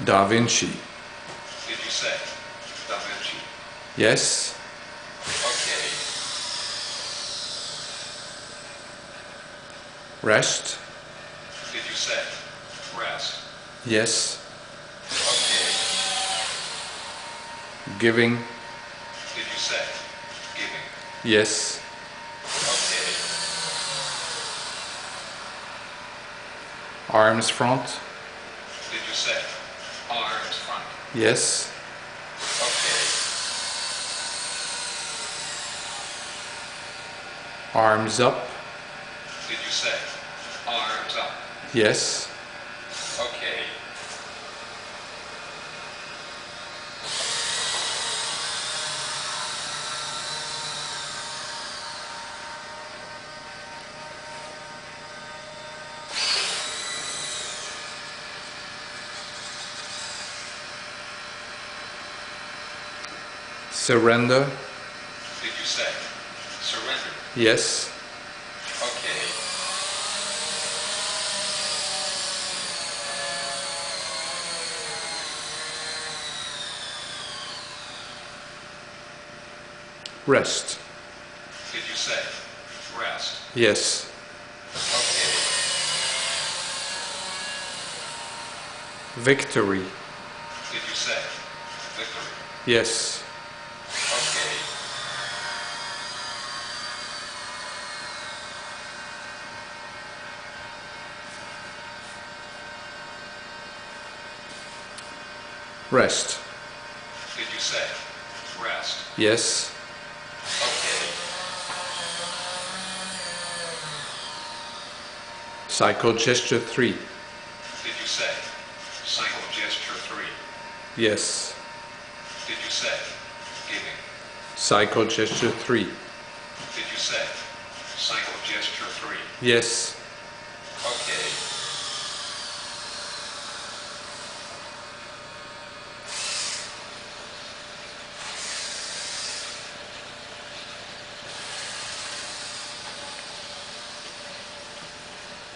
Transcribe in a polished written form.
Da Vinci. Did you say Da Vinci? Yes. Okay. Rest. Did you say rest? Yes. Okay. Giving. Did you say giving? Yes. Okay. Arms front. Did you say arms front? Yes. Okay. Arms up. Did you say arms up? Yes. Okay. Surrender. Did you say surrender? Yes. Okay. Rest. Did you say rest? Yes. Okay. Victory. Did you say victory? Yes. Okay. Rest. Did you say rest? Yes. Okay. Cycle gesture 3. Did you say cycle gesture 3? Yes. Did you say giving? Cycle gesture 3. Did you say cycle gesture 3? Yes.